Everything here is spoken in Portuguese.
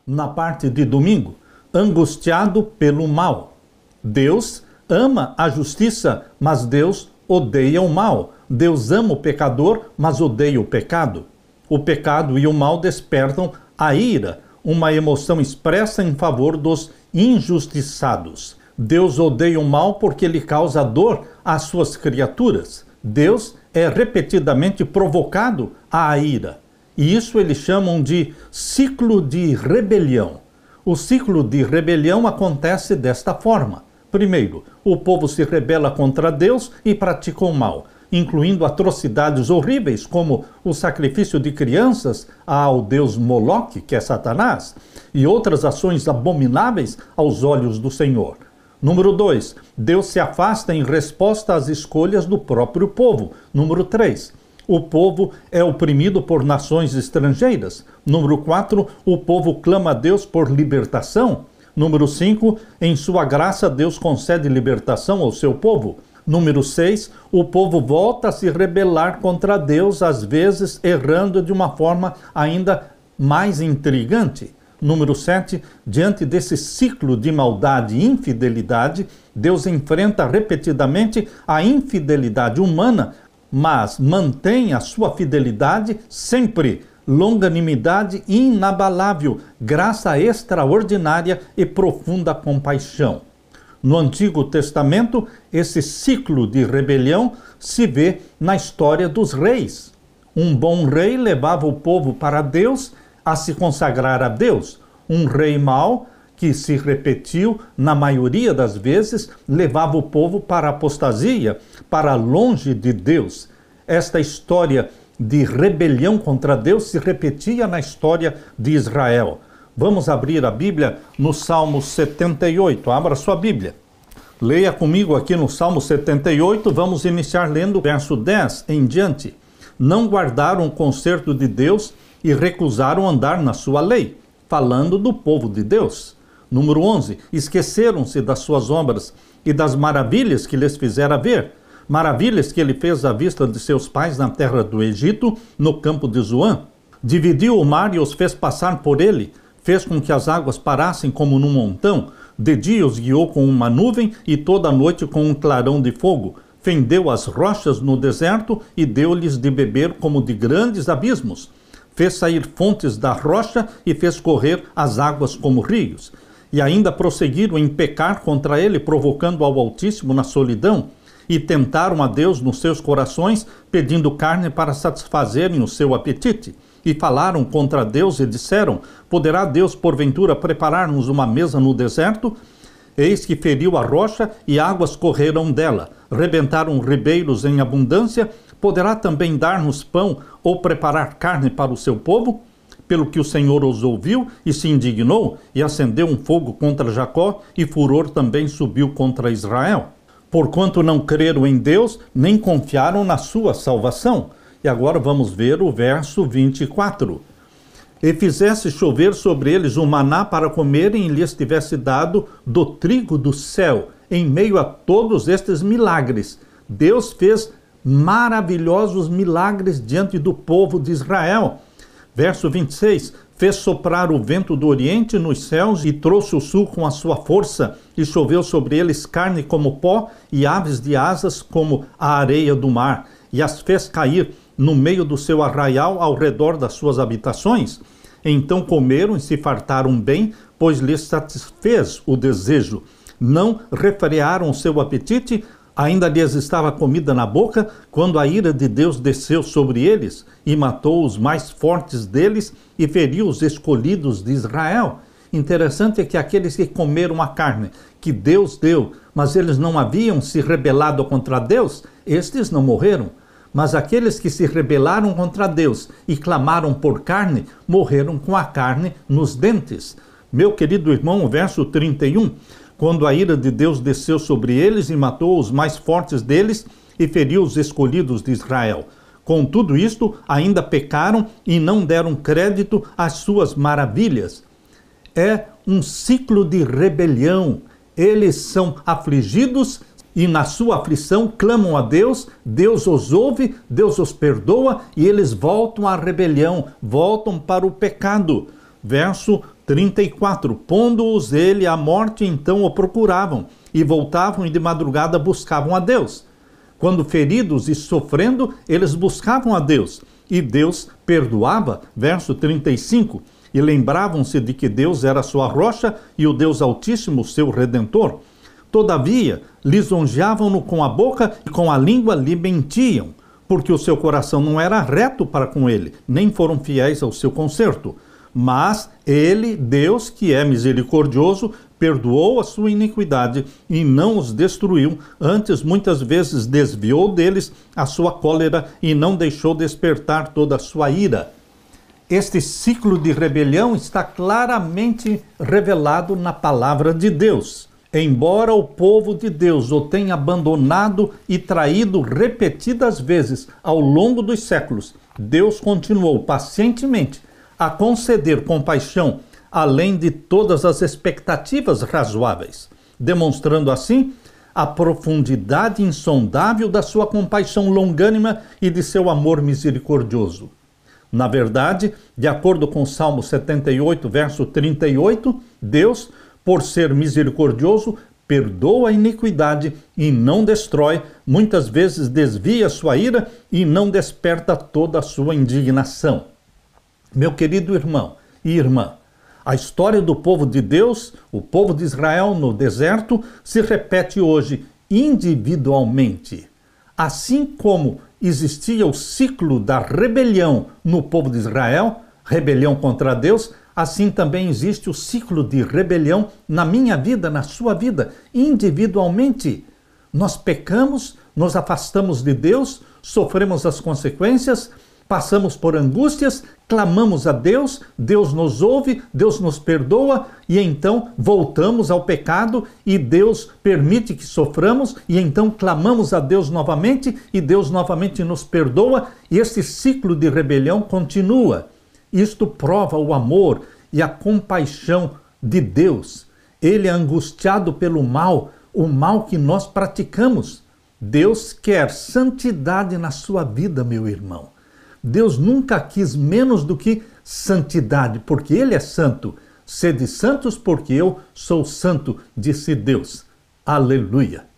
na parte de domingo, angustiado pelo mal. Deus ama a justiça, mas Deus odeia o mal. Deus ama o pecador, mas odeia o pecado. O pecado e o mal despertam a ira, uma emoção expressa em favor dos injustiçados. Deus odeia o mal porque ele causa dor às suas criaturas. Deus é repetidamente provocado à ira. E isso eles chamam de ciclo de rebelião. O ciclo de rebelião acontece desta forma. Primeiro, o povo se rebela contra Deus e pratica o mal, incluindo atrocidades horríveis como o sacrifício de crianças ao deus Moloque, que é Satanás, e outras ações abomináveis aos olhos do Senhor. Número 2, Deus se afasta em resposta às escolhas do próprio povo. Número 3, o povo é oprimido por nações estrangeiras. Número 4, o povo clama a Deus por libertação. Número 5, em sua graça Deus concede libertação ao seu povo. Número 6, o povo volta a se rebelar contra Deus, às vezes errando de uma forma ainda mais intrigante. Número 7, diante desse ciclo de maldade e infidelidade, Deus enfrenta repetidamente a infidelidade humana, mas mantém a sua fidelidade sempre, longanimidade inabalável, graça extraordinária e profunda compaixão. No Antigo Testamento, esse ciclo de rebelião se vê na história dos reis. Um bom rei levava o povo para Deus a se consagrar a Deus. Um rei mau, que se repetiu na maioria das vezes, levava o povo para a apostasia, para longe de Deus. Esta história de rebelião contra Deus se repetia na história de Israel. Vamos abrir a Bíblia no Salmo 78. Abra sua Bíblia. Leia comigo aqui no Salmo 78. Vamos iniciar lendo o verso 10 em diante. Não guardaram o concerto de Deus e recusaram andar na sua lei, falando do povo de Deus. Número 11. Esqueceram-se das suas obras e das maravilhas que lhes fizera ver. Maravilhas que ele fez à vista de seus pais na terra do Egito, no campo de Zoan. Dividiu o mar e os fez passar por ele. Fez com que as águas parassem como num montão. De dia os guiou com uma nuvem e toda a noite com um clarão de fogo. Fendeu as rochas no deserto e deu-lhes de beber como de grandes abismos. Fez sair fontes da rocha e fez correr as águas como rios. E ainda prosseguiram em pecar contra ele, provocando ao Altíssimo na solidão. E tentaram a Deus nos seus corações, pedindo carne para satisfazerem o seu apetite. E falaram contra Deus e disseram: poderá Deus porventura preparar-nos uma mesa no deserto? Eis que feriu a rocha e águas correram dela. Rebentaram ribeiros em abundância. Poderá também dar-nos pão ou preparar carne para o seu povo? Pelo que o Senhor os ouviu e se indignou, e acendeu um fogo contra Jacó, e furor também subiu contra Israel. Porquanto não creram em Deus, nem confiaram na sua salvação. E agora vamos ver o verso 24. E fizesse chover sobre eles o maná para comerem, e lhes tivesse dado do trigo do céu. Em meio a todos estes milagres, Deus fez maravilhosos milagres diante do povo de Israel. Verso 26, fez soprar o vento do oriente nos céus e trouxe o sul com a sua força, e choveu sobre eles carne como pó e aves de asas como a areia do mar, e as fez cair no meio do seu arraial ao redor das suas habitações. Então comeram e se fartaram bem, pois lhes satisfez o desejo. Não refrearam o seu apetite, ainda lhes estava comida na boca, quando a ira de Deus desceu sobre eles, e matou os mais fortes deles, e feriu os escolhidos de Israel. Interessante é que aqueles que comeram a carne que Deus deu, mas eles não haviam se rebelado contra Deus, estes não morreram. Mas aqueles que se rebelaram contra Deus e clamaram por carne, morreram com a carne nos dentes. Meu querido irmão, o verso 31, quando a ira de Deus desceu sobre eles e matou os mais fortes deles e feriu os escolhidos de Israel. Com tudo isto, ainda pecaram e não deram crédito às suas maravilhas. É um ciclo de rebelião. Eles são afligidos e na sua aflição clamam a Deus, Deus os ouve, Deus os perdoa e eles voltam à rebelião, voltam para o pecado. Verso 34. Pondo-os ele à morte, então o procuravam, e voltavam e de madrugada buscavam a Deus. Quando feridos e sofrendo, eles buscavam a Deus, e Deus perdoava. Verso 35. E lembravam-se de que Deus era sua rocha e o Deus Altíssimo, seu Redentor. Todavia, lisonjeavam-no com a boca e com a língua lhe mentiam, porque o seu coração não era reto para com ele, nem foram fiéis ao seu conserto. Mas ele, Deus, que é misericordioso, perdoou a sua iniquidade e não os destruiu, antes muitas vezes desviou deles a sua cólera e não deixou despertar toda a sua ira. Este ciclo de rebelião está claramente revelado na palavra de Deus. Embora o povo de Deus o tenha abandonado e traído repetidas vezes ao longo dos séculos, Deus continuou pacientemente a conceder compaixão além de todas as expectativas razoáveis, demonstrando assim a profundidade insondável da sua compaixão longânima e de seu amor misericordioso. Na verdade, de acordo com Salmo 78, verso 38, Deus, por ser misericordioso, perdoa a iniquidade e não destrói, muitas vezes desvia sua ira e não desperta toda a sua indignação. Meu querido irmão e irmã, a história do povo de Deus, o povo de Israel no deserto, se repete hoje individualmente. Assim como existia o ciclo da rebelião no povo de Israel, rebelião contra Deus, assim também existe o ciclo de rebelião na minha vida, na sua vida, individualmente. Nós pecamos, nos afastamos de Deus, sofremos as consequências, passamos por angústias, clamamos a Deus, Deus nos ouve, Deus nos perdoa e então voltamos ao pecado e Deus permite que soframos e então clamamos a Deus novamente e Deus novamente nos perdoa e esse ciclo de rebelião continua. Isto prova o amor e a compaixão de Deus. Ele é angustiado pelo mal, o mal que nós praticamos. Deus quer santidade na sua vida, meu irmão. Deus nunca quis menos do que santidade, porque Ele é santo. Sede santos, porque eu sou santo, disse Deus. Aleluia.